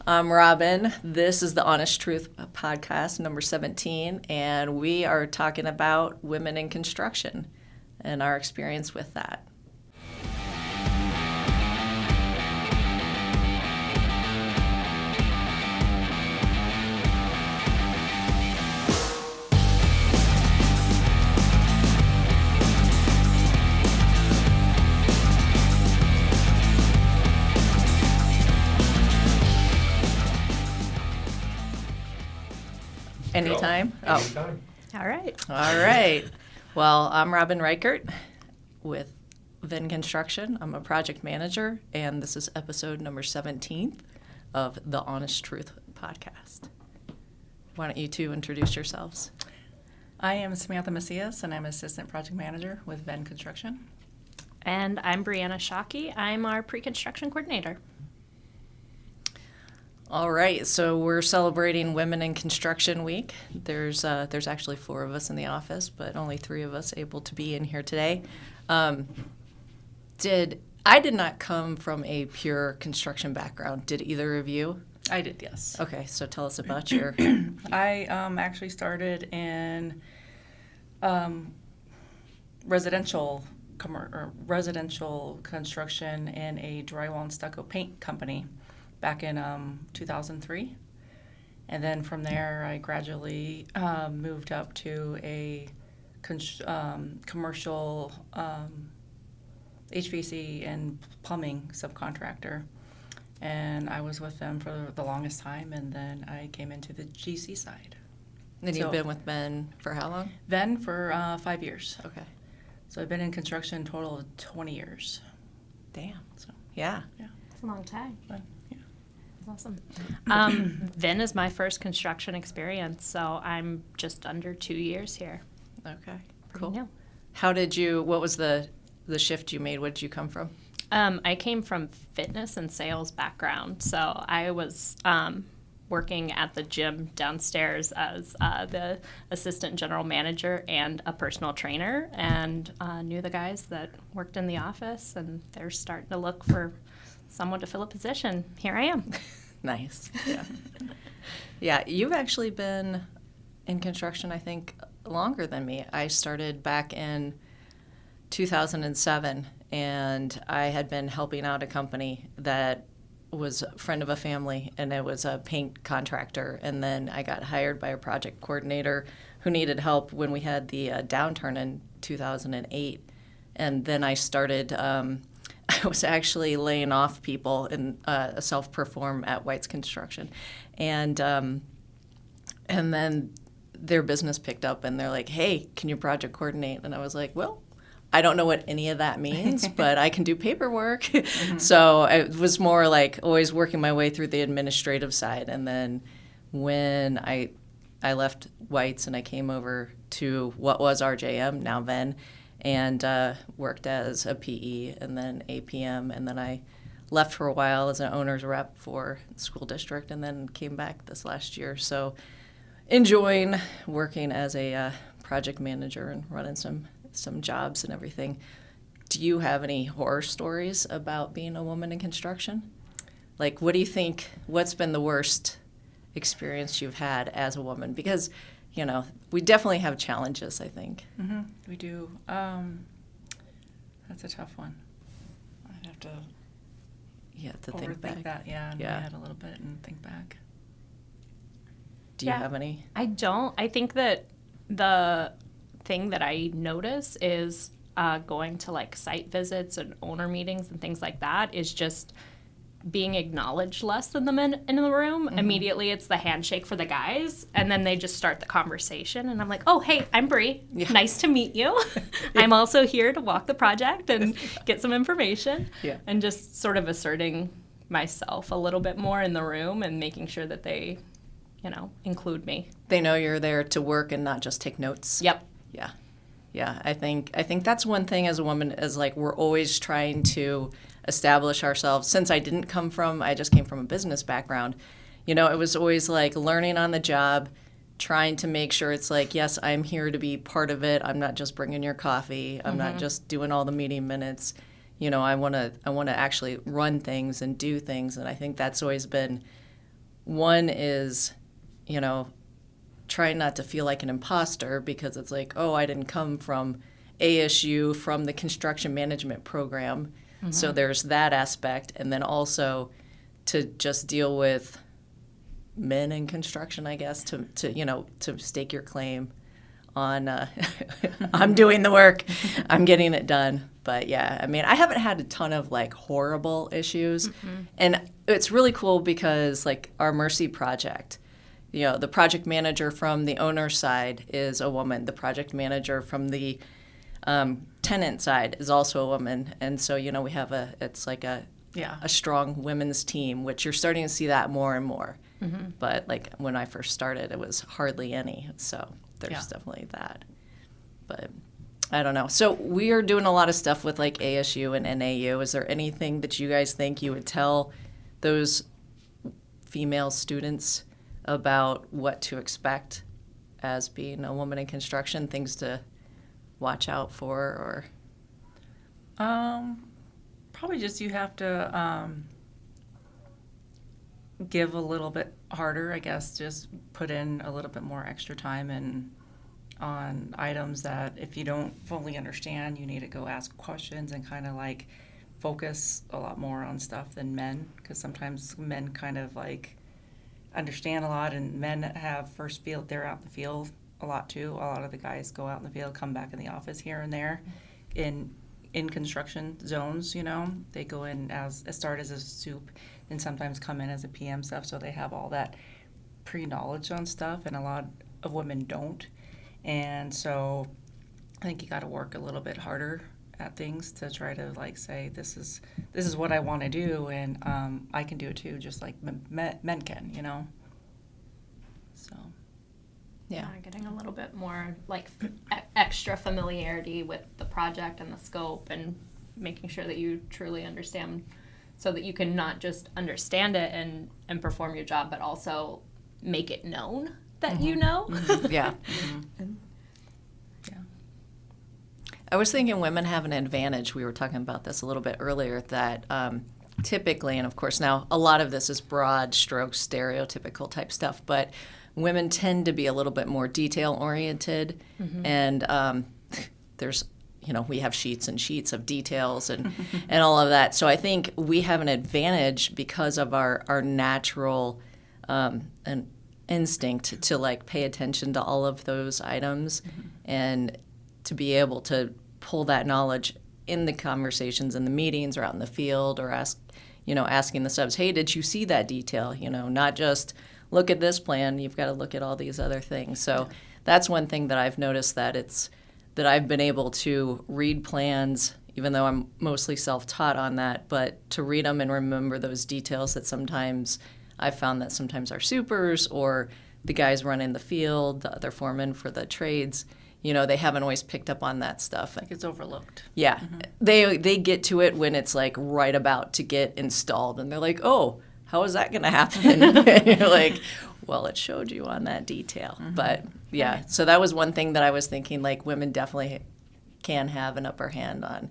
I'm Robyn. This is the Honest Truth podcast, number 17, and we are talking about women in construction and our experience with that. Anytime? Anytime. All right. All right. Well, I'm Robyn Reichert with Venn Construction. I'm a project manager, and this is episode number 17 of the Honest Truth podcast. Why don't you two introduce yourselves? I am Samantha Macias, and I'm Assistant Project Manager with Venn Construction. And I'm Bre Shockey. I'm our Preconstruction Coordinator. All right, so we're celebrating Women in Construction Week. There's actually 4 of us in the office, but only 3 of us able to be in here today. I did not come from a pure construction background. Did either of you? I did, yes. Okay, so tell us about your... I actually started in residential construction in a drywall and stucco paint company back in 2003. And then from there, I gradually moved up to a commercial HVAC and plumbing subcontractor. And I was with them for the longest time, and then I came into the GC side. And you've been with Ben for how long? Then for 5 years. Okay. So I've been in construction a total of 20 years. Damn. So yeah. It's a long time. But, yeah. That's awesome. Venn is my first construction experience, so I'm just under 2 years here. Okay. Pretty Cool. new. What was the shift you made? What did you come from? I came from fitness and sales background, so I was working at the gym downstairs as the assistant general manager and a personal trainer, and knew the guys that worked in the office, and they're starting to look for someone to fill a position. Here I am. Nice. Yeah. Yeah, you've actually been in construction, I think, longer than me. I started back in 2007, and I had been helping out a company that was a friend of a family, and it was a paint contractor. And then I got hired by a project coordinator who needed help when we had the downturn in 2008. And then I started, I was actually laying off people in a self-perform at White's Construction. And then their business picked up, and they're like, hey, can you project coordinate? And I was like, well, I don't know what any of that means, but I can do paperwork. Mm-hmm. So it was more like always working my way through the administrative side. And then when I left White's and I came over to what was RJM, now Venn, and worked as a PE and then APM. And then I left for a while as an owner's rep for the school district, and then came back this last year. So enjoying working as a project manager and running some jobs and everything. Do you have any horror stories about being a woman in construction? Like, what do you think, what's been the worst experience you've had as a woman? Because, we definitely have challenges, I think. Mm-hmm. We do. That's a tough one. I'd have to think back. That, in my head a little bit and think back. Do you have any? I don't. I think that the thing that I notice is going to like site visits and owner meetings and things like that is just being acknowledged less than the men in the room. Mm-hmm. Immediately it's the handshake for the guys, and then they just start the conversation, and I'm like, oh, hey, I'm Bre. Yeah. Nice to meet you. I'm also here to walk the project and get some information. Yeah. And just sort of asserting myself a little bit more in the room and making sure that they, include me. They know you're there to work and not just take notes. Yep. Yeah, I think that's one thing as a woman is like we're always trying to establish ourselves. Since I just came from a business background, it was always like learning on the job, trying to make sure it's like, yes, I'm here to be part of it. I'm not just bringing your coffee. I'm not just doing all the meeting minutes. I want to actually run things and do things, and I think that's always been one is, trying not to feel like an imposter, because it's like, oh, I didn't come from ASU, from the construction management program. Mm-hmm. So there's that aspect. And then also to just deal with men in construction, I guess, to stake your claim on I'm doing the work, I'm getting it done. But yeah, I mean, I haven't had a ton of like horrible issues. Mm-hmm. And it's really cool because like our Mercy project, the project manager from the owner side is a woman. The project manager from the tenant side is also a woman. And so, we have it's like a strong women's team, which you're starting to see that more and more. Mm-hmm. But like when I first started, it was hardly any. So there's definitely that. But I don't know. So we are doing a lot of stuff with like ASU and NAU. Is there anything that you guys think you would tell those female students about what to expect as being a woman in construction, things to watch out for, or? Probably just you have to give a little bit harder, I guess, just put in a little bit more extra time and on items that if you don't fully understand, you need to go ask questions and kind of like focus a lot more on stuff than men, because sometimes men kind of like understand a lot, and men have first field, they're out in the field a lot too. A lot of the guys go out in the field, come back in the office here and there in construction zones, they go in start as a soup and sometimes come in as a PM stuff, so they have all that pre-knowledge on stuff, and a lot of women don't. And so I think you got to work a little bit harder at things to try to like say, this is what I want to do, and I can do it too, just like men can, So. Yeah, getting a little bit more like extra familiarity with the project and the scope, and making sure that you truly understand, so that you can not just understand it and perform your job, but also make it known that mm-hmm. you know. Mm-hmm. Yeah. Mm-hmm. Yeah. I was thinking women have an advantage. We were talking about this a little bit earlier, that typically, and of course now a lot of this is broad stroke stereotypical type stuff, but women tend to be a little bit more detail-oriented, mm-hmm. and there's, we have sheets and sheets of details and all of that. So I think we have an advantage because of our natural and instinct to like pay attention to all of those items, mm-hmm. and to be able to pull that knowledge in the conversations in the meetings or out in the field, or asking the subs, hey, did you see that detail? Not just look at this plan, you've got to look at all these other things. So that's one thing that I've noticed, that I've been able to read plans, even though I'm mostly self-taught on that, but to read them and remember those details that sometimes I've found that sometimes our supers or the guys running the field, the other foremen for the trades, they haven't always picked up on that stuff. Like it's overlooked. Yeah. Mm-hmm. They get to it when it's like right about to get installed, and they're like, oh, how is that going to happen? And you're like, well, it showed you on that detail. Mm-hmm. But yeah, so that was one thing that I was thinking, like women definitely can have an upper hand on,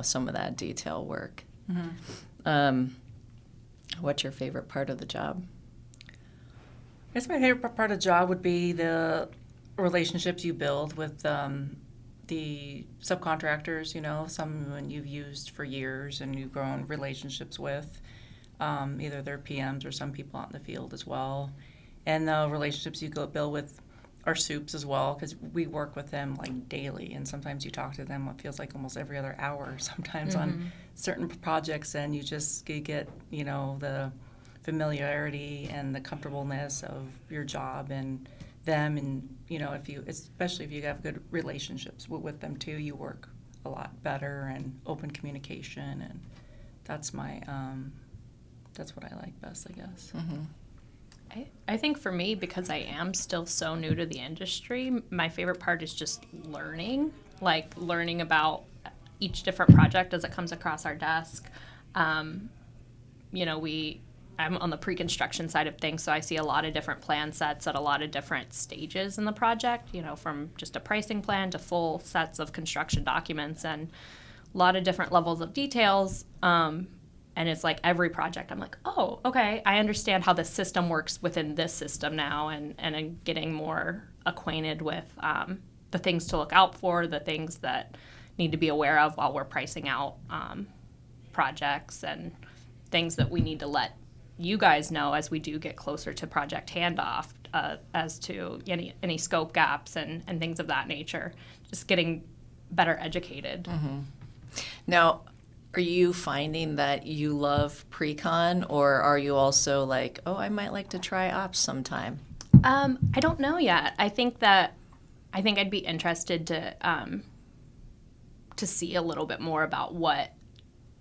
some of that detail work. Mm-hmm. What's your favorite part of the job? I guess my favorite part of the job would be the relationships you build with the subcontractors, someone you've used for years and you've grown relationships with. Either their PMs or some people out in the field as well. And the relationships you build with our soups as well, because we work with them like daily, and sometimes you talk to them what feels like almost every other hour sometimes mm-hmm. on certain projects, and you get, the familiarity and the comfortableness of your job and them, and, especially if you have good relationships with them too, you work a lot better, and open communication, and that's what I like best, I guess. Mm-hmm. I think for me, because I am still so new to the industry, my favorite part is just learning about each different project as it comes across our desk. I'm on the pre-construction side of things, so I see a lot of different plan sets at a lot of different stages in the project, from just a pricing plan to full sets of construction documents and a lot of different levels of details. And it's like every project, I'm like, oh, okay, I understand how the system works within this system now, and I'm getting more acquainted with the things to look out for, the things that need to be aware of while we're pricing out projects, and things that we need to let you guys know as we do get closer to project handoff, as to any scope gaps and things of that nature. Just getting better educated. Mm-hmm. Now, are you finding that you love pre-con, or are you also like, oh, I might like to try ops sometime? I don't know yet. I think I'd be interested to see a little bit more about what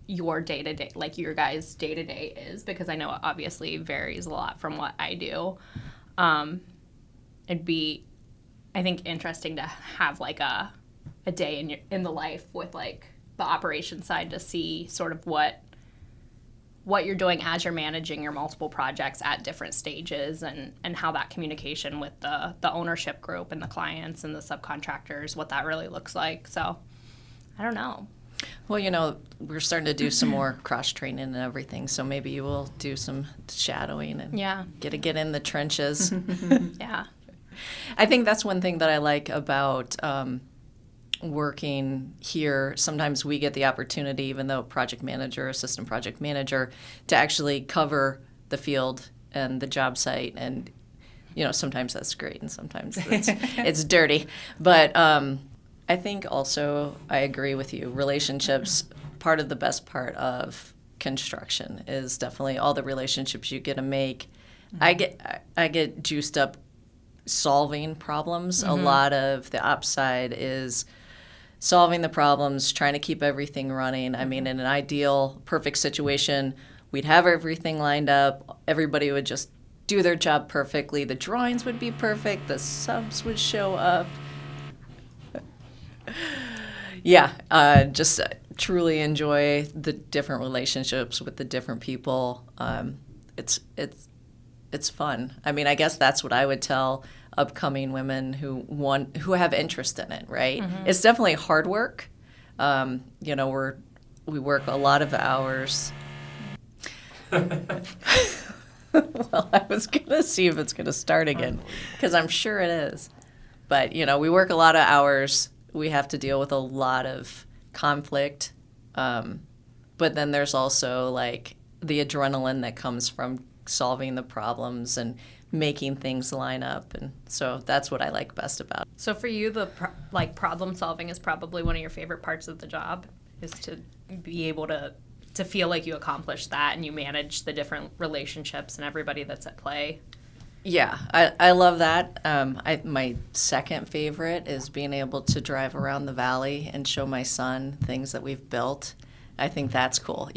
your day-to-day, like your guys' day-to-day is, because I know it obviously varies a lot from what I do. It'd be, I think, interesting to have like a day in the life with like the operation side, to see sort of what you're doing as you're managing your multiple projects at different stages, and how that communication with the ownership group and the clients and the subcontractors, what that really looks like. So I don't know. Well, we're starting to do some more cross-training and everything, so maybe you will do some shadowing and get in the trenches. Yeah. I think that's one thing that I like about working here. Sometimes we get the opportunity, even though project manager, assistant project manager, to actually cover the field and the job site. And, sometimes that's great and sometimes it's dirty. But I think also I agree with you. Relationships, part of the best part of construction is definitely all the relationships you get to make. Mm-hmm. I get juiced up solving problems. Mm-hmm. A lot of the ops side is solving the problems, trying to keep everything running. I mean, in an ideal, perfect situation, we'd have everything lined up. Everybody would just do their job perfectly. The drawings would be perfect. The subs would show up. Just truly enjoy the different relationships with the different people. It's fun. I mean, I guess that's what I would tell upcoming women who have interest in it, right? Mm-hmm. It's definitely hard work. We work a lot of hours. Well, I was going to see if it's going to start again, because I'm sure it is. But, we work a lot of hours. We have to deal with a lot of conflict. But then there's also, like, the adrenaline that comes from solving the problems and making things line up. And so that's what I like best about it. So for you, problem solving is probably one of your favorite parts of the job, is to be able to feel like you accomplished that and you manage the different relationships and everybody that's at play. Yeah, I love that. My second favorite is being able to drive around the valley and show my son things that we've built. I think that's cool.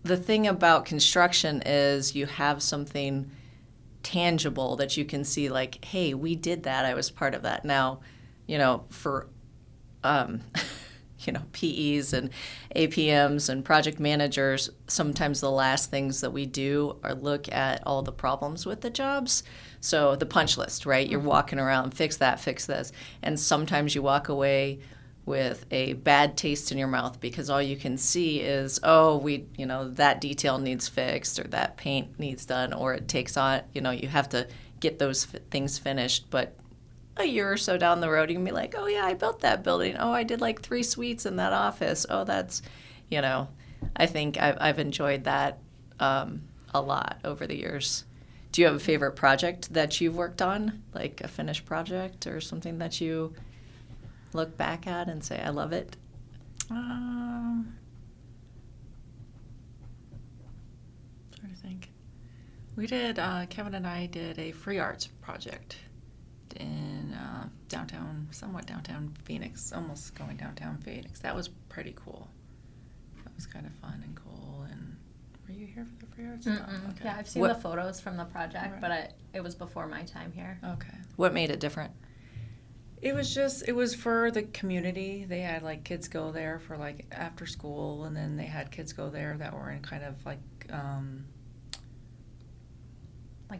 The thing about construction is you have something tangible that you can see, like, hey, we did that. I was part of that. Now, for PEs and APMs and project managers, sometimes the last things that we do are look at all the problems with the jobs. So the punch list, right? You're walking around, fix that, fix this. And sometimes you walk away with a bad taste in your mouth because all you can see is, that detail needs fixed, or that paint needs done, or it takes on, you have to get those things finished. But a year or so down the road, you can be like, oh, yeah, I built that building. Oh, I did like 3 suites in that office. Oh, that's, I think I've enjoyed that a lot over the years. Do you have a favorite project that you've worked on, like a finished project or something that you look back at and say, I love it? Trying to think. We did, Kevin and I did a free arts project in somewhat downtown Phoenix, almost going downtown Phoenix. That was pretty cool. That was kind of fun and cool. And were you here for the free arts? No? Okay. Yeah, I've seen the photos from the project, but it was before my time here. Okay. What made it different? It was for the community. They had like kids go there for like after school, and then they had kids go there that were in kind of like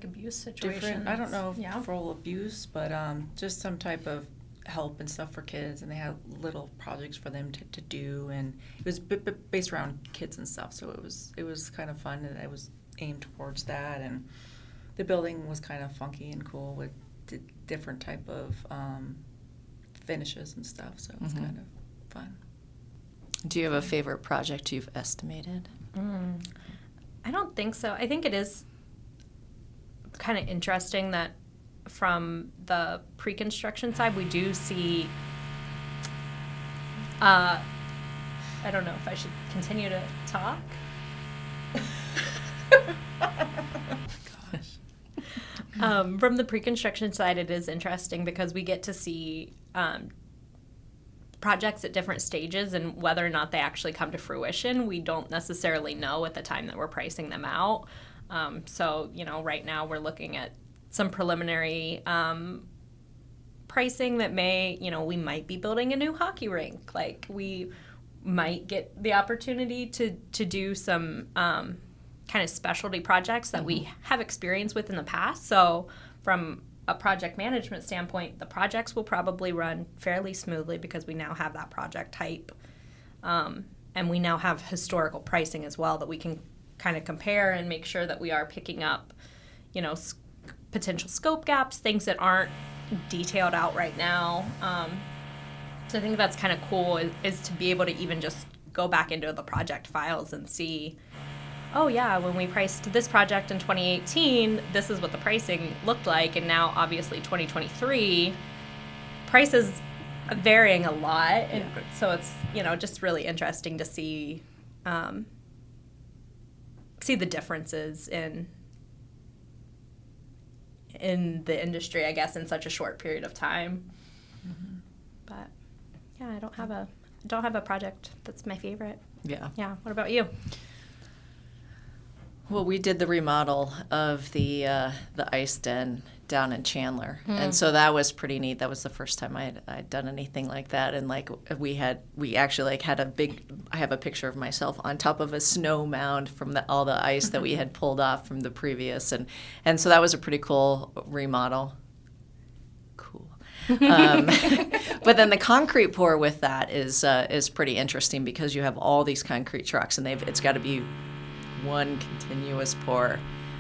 abuse situations. I don't know if full abuse, but just some type of help and stuff for kids, and they had little projects for them to do, and it was based around kids and stuff. So it was kind of fun, and I was aimed towards that. And the building was kind of funky and cool with different type of finishes and stuff. So it was kind of fun. Do you have a favorite project you've estimated? I don't think so. I think it is kind of interesting that from the pre-construction side, we do see, I don't know if I should continue to talk. From the pre-construction side, it is interesting because we get to see projects at different stages, and whether or not they actually come to fruition, we don't necessarily know at the time that we're pricing them out. So, right now we're looking at some preliminary pricing that may, we might be building a new hockey rink. Like, we might get the opportunity to do some kind of specialty projects that we have experience with in the past. So from a project management standpoint, the projects will probably run fairly smoothly because we now have that project type. And we now have historical pricing as well that we can kind of compare and make sure that we are picking up, potential scope gaps, things that aren't detailed out right now. So I think that's kind of cool is to be able to even just go back into the project files and see, oh yeah, when we priced this project in 2018, this is what the pricing looked like, and now obviously 2023, prices are varying a lot, and so it's just really interesting to see the differences in the industry, I guess, in such a short period of time. But yeah, I don't have a project that's my favorite. Yeah. What about you? Well, we did the remodel of the ice den down in Chandler, and so that was pretty neat. That was the first time I'd done anything like that, and we actually had I have a picture of myself on top of a snow mound from all the ice that we had pulled off from the previous, and so that was a pretty cool remodel. Cool. But then the concrete pour with that is pretty interesting because you have all these concrete trucks, and it's got to be one continuous pour,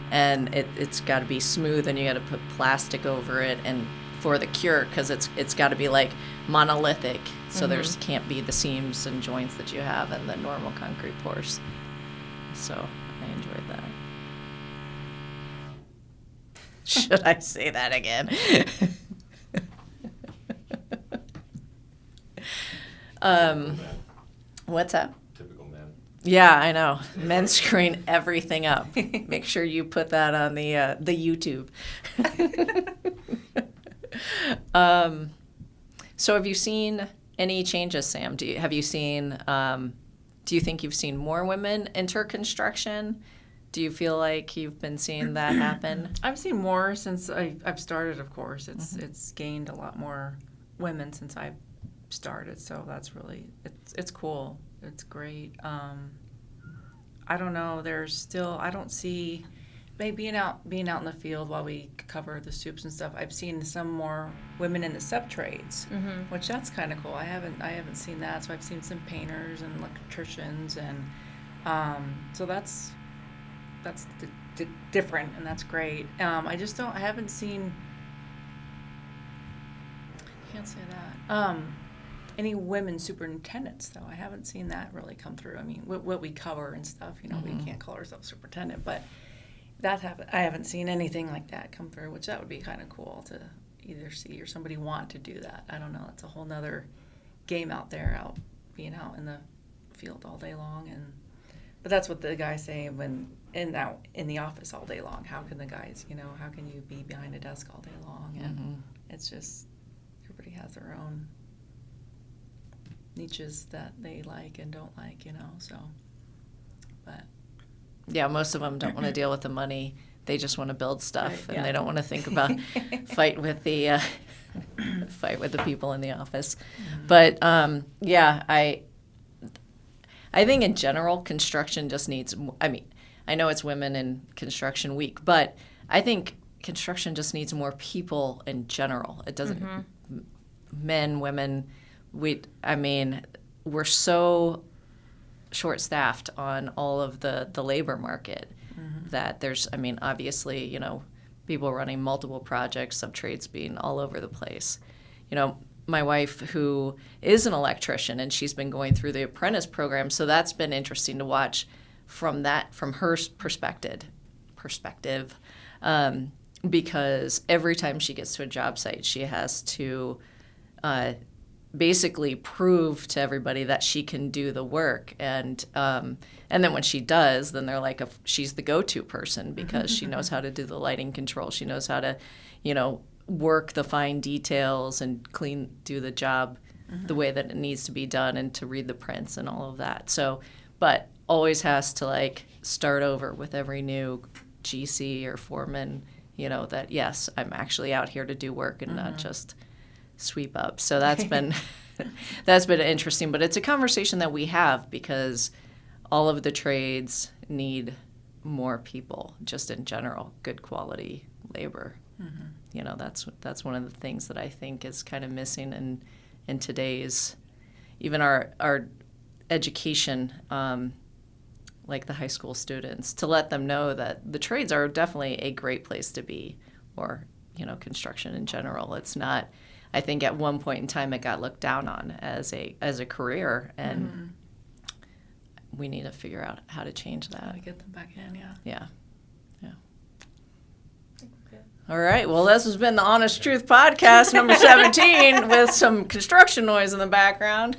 and it's got to be smooth, and you got to put plastic over it and for the cure, because it's got to be like monolithic, so there's can't be the seams and joints that you have in the normal concrete pours. So I enjoyed that. Should I say that again? What's that? Yeah, I know. Men screwing everything up. Make sure you put that on the YouTube. So have you seen any changes, Sam? Do you think you've seen more women enter construction? Do you feel like you've been seeing that happen? I've seen more since I've started, of course. It's gained a lot more women since I've started, so that's really, it's cool. It's great. I don't know. I don't see, maybe being out in the field while we cover the soups and stuff. I've seen some more women in the sub trades, which that's kind of cool. I haven't seen that. So I've seen some painters and electricians, and so that's different, and that's great. I haven't seen. Can't say that. Any women superintendents, though. I haven't seen that really come through. I mean, what we cover and stuff, we can't call ourselves superintendent, but I haven't seen anything like that come through, which that would be kind of cool to either see or somebody want to do that. I don't know. It's a whole nother game out there, being out in the field all day long. But that's what the guys say when in the office all day long. How can the guys, how can you be behind a desk all day long? And it's just, everybody has their own niches that they like and don't like, so, but. Yeah, most of them don't want to deal with the money. They just want to build stuff, and they don't want to think about fight with the people in the office. But I think in general, construction just needs. I mean, I know it's Women in Construction Week, but I think construction just needs more people in general. It doesn't. men, women, we're so short-staffed on all of the labor market that there's, obviously, people running multiple projects, sub-trades being all over the place. My wife, who is an electrician, and she's been going through the apprentice program, so that's been interesting to watch from her perspective, because every time she gets to a job site, she has to basically prove to everybody that she can do the work, and then when she does, then they're like, she's the go-to person because she knows how to do the lighting control, she knows how to, work the fine details and do the job the way that it needs to be done, and to read the prints and all of that. So, but always has to start over with every new GC or foreman, that yes, I'm actually out here to do work and not just sweep up. So that's been interesting, but it's a conversation that we have because all of the trades need more people, just in general, good quality labor. That's one of the things that I think is kind of missing in today's, even our education, like the high school students, to let them know that the trades are definitely a great place to be, or construction in general. It's not. I think at one point in time it got looked down on as a career, and we need to figure out how to change that. How to get them back in, yeah. Yeah. All right. Well, this has been the Honest Truth Podcast, number 17, with some construction noise in the background.